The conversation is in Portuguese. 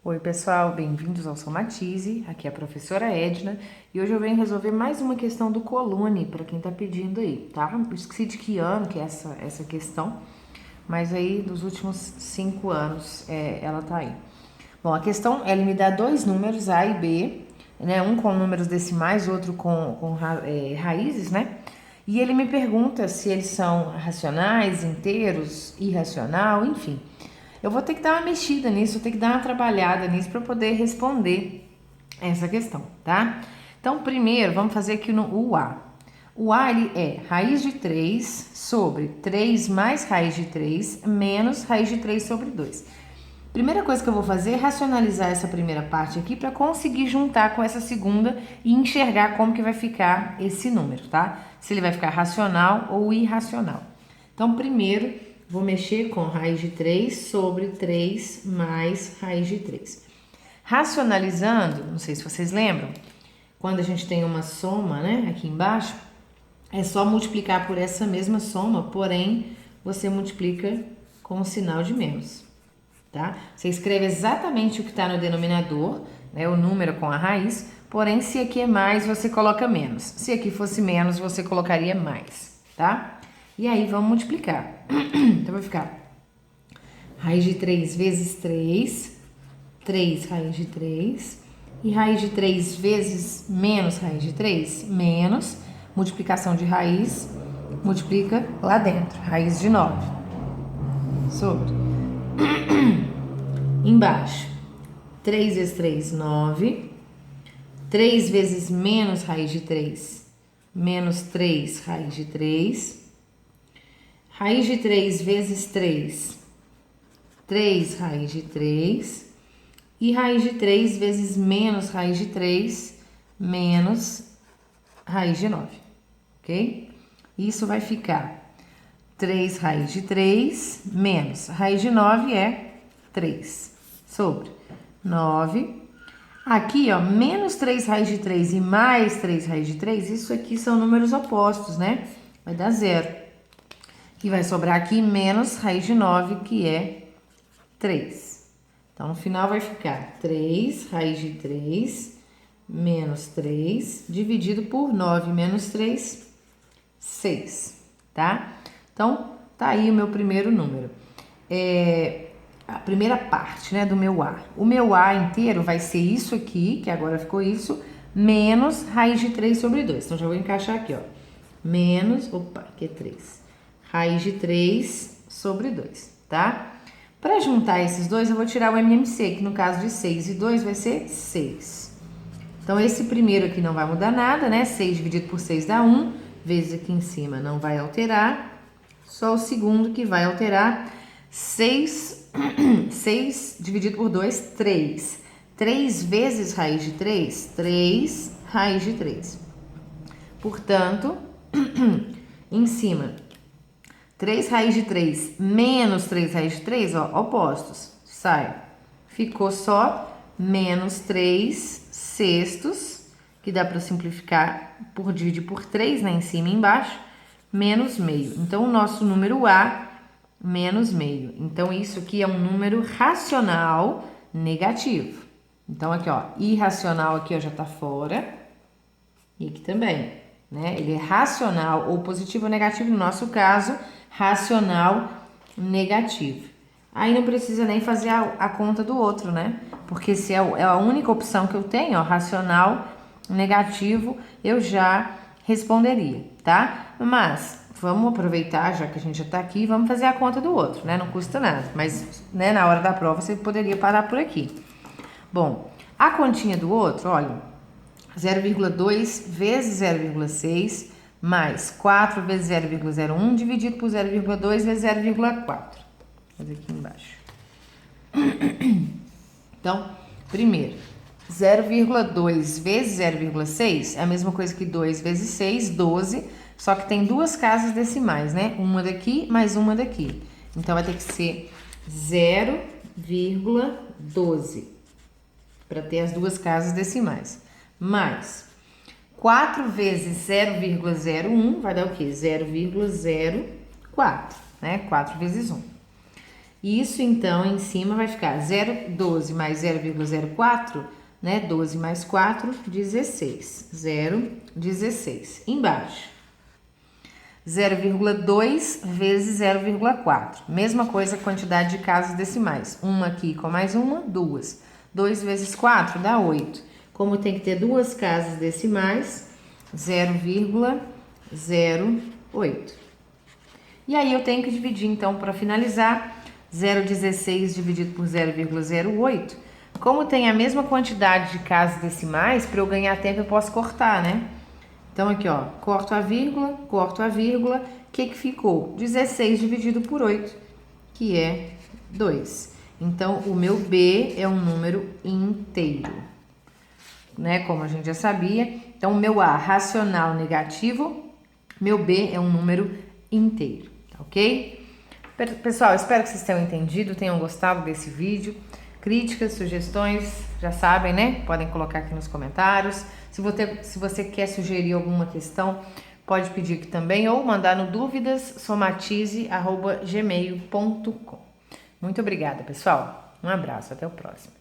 Oi pessoal, bem-vindos ao Somatize, aqui é a professora Edna e hoje eu venho resolver mais uma questão do Colune para quem tá pedindo aí, tá? Eu esqueci de que ano que é essa questão, mas aí dos últimos 5 anos ela tá aí. Bom, a questão, ela me dá dois números, A e B, né? Um com números decimais, outro com raízes, né? E ele me pergunta se eles são racionais, inteiros, irracional, enfim. Eu vou ter que dar uma mexida nisso, vou ter que dar uma trabalhada nisso para poder responder essa questão, tá? Então, primeiro, vamos fazer aqui o A. O A, ele é raiz de 3 sobre 3 mais raiz de 3 menos raiz de 3 sobre 2. Primeira coisa que eu vou fazer é racionalizar essa primeira parte aqui para conseguir juntar com essa segunda e enxergar como que vai ficar esse número, tá? Se ele vai ficar racional ou irracional. Então, primeiro, vou mexer com raiz de 3 sobre 3 mais raiz de 3. Racionalizando, não sei se vocês lembram, quando a gente tem uma soma, né, aqui embaixo, é só multiplicar por essa mesma soma, porém, você multiplica com o sinal de menos, tá? Você escreve exatamente o que está no denominador, né, o número com a raiz, porém, se aqui é mais, você coloca menos. Se aqui fosse menos, você colocaria mais, tá? E aí, vamos multiplicar. Então, vai ficar raiz de 3 vezes 3, 3 raiz de 3, e raiz de 3 vezes menos raiz de 3, menos, multiplicação de raiz, multiplica lá dentro, raiz de 9, sobre, embaixo, 3 vezes 3, 9, 3 vezes menos raiz de 3, menos 3 raiz de 3, raiz de 3 vezes 3, 3 raiz de 3, e raiz de 3 vezes menos raiz de 3, menos raiz de 9, ok? Isso vai ficar 3 raiz de 3 menos raiz de 9 é 3, sobre 9. Aqui, ó, menos 3 raiz de 3 e mais 3 raiz de 3, isso aqui são números opostos, né? Vai dar 0. E vai sobrar aqui menos raiz de 9, que é 3. Então, no final vai ficar 3 raiz de 3 menos 3 dividido por 9 menos 3, 6, tá? Então, tá aí o meu primeiro número. A primeira parte, né, do meu A. O meu A inteiro vai ser isso aqui, que agora ficou isso, menos raiz de 3 sobre 2. Então, já vou encaixar aqui, ó. Menos, opa, aqui é 3. Raiz de 3 sobre 2, tá? Para juntar esses dois, eu vou tirar o MMC, que no caso de 6 e 2 vai ser 6. Então, esse primeiro aqui não vai mudar nada, né? 6 dividido por 6 dá 1, vezes aqui em cima não vai alterar. Só o segundo que vai alterar. 6 dividido por 2, 3. 3 vezes raiz de 3, 3 raiz de 3. Portanto, em cima, 3 raiz de 3 menos 3 raiz de 3, ó, opostos, sai. Ficou só menos 3 sextos, que dá para simplificar por dividir por 3, né, em cima e embaixo, menos meio. Então, o nosso número A, menos meio. Então, isso aqui é um número racional negativo. Então, aqui, ó, irracional aqui, ó, já tá fora. E aqui também, né? Ele é racional ou positivo ou negativo, no nosso caso, racional negativo. Aí não precisa nem fazer a conta do outro, né? Porque se é a única opção que eu tenho, ó, racional negativo, eu já responderia, tá? Mas vamos aproveitar, já que a gente já tá aqui, vamos fazer a conta do outro, né? Não custa nada, mas, né, na hora da prova você poderia parar por aqui. Bom, a continha do outro, olha, 0,2 vezes 0,6 mais 4 vezes 0,01 dividido por 0,2 vezes 0,4. Vou fazer aqui embaixo. Então, primeiro, 0,2 vezes 0,6 é a mesma coisa que 2 vezes 6, 12, só que tem duas casas decimais, né? Uma daqui mais uma daqui. Então, vai ter que ser 0,12 para ter as duas casas decimais. Mais 4 vezes 0,01 vai dar o quê? 0,04, né? 4 vezes 1. Isso, então, em cima vai ficar 12 mais 0,04, né? 12 mais 4, 16. 0,16. Embaixo, 0,2 vezes 0,4. Mesma coisa, quantidade de casas decimais. Uma aqui com mais uma, 2. 2 vezes 4 dá 8. Como tem que ter duas casas decimais, 0,08. E aí eu tenho que dividir, então, para finalizar, 0,16 dividido por 0,08. Como tem a mesma quantidade de casas decimais, para eu ganhar tempo eu posso cortar, né? Então aqui, ó, corto a vírgula, o que ficou? 16 dividido por 8, que é 2. Então, o meu B é um número inteiro, né? Como a gente já sabia. Então, o meu A, racional negativo, meu B é um número inteiro, tá ok? Pessoal, espero que vocês tenham entendido, tenham gostado desse vídeo. Críticas, sugestões, já sabem, né? Podem colocar aqui nos comentários. Se você quer sugerir alguma questão, pode pedir aqui também ou mandar no duvidassomatize@gmail.com. Muito obrigada, pessoal. Um abraço, até o próximo.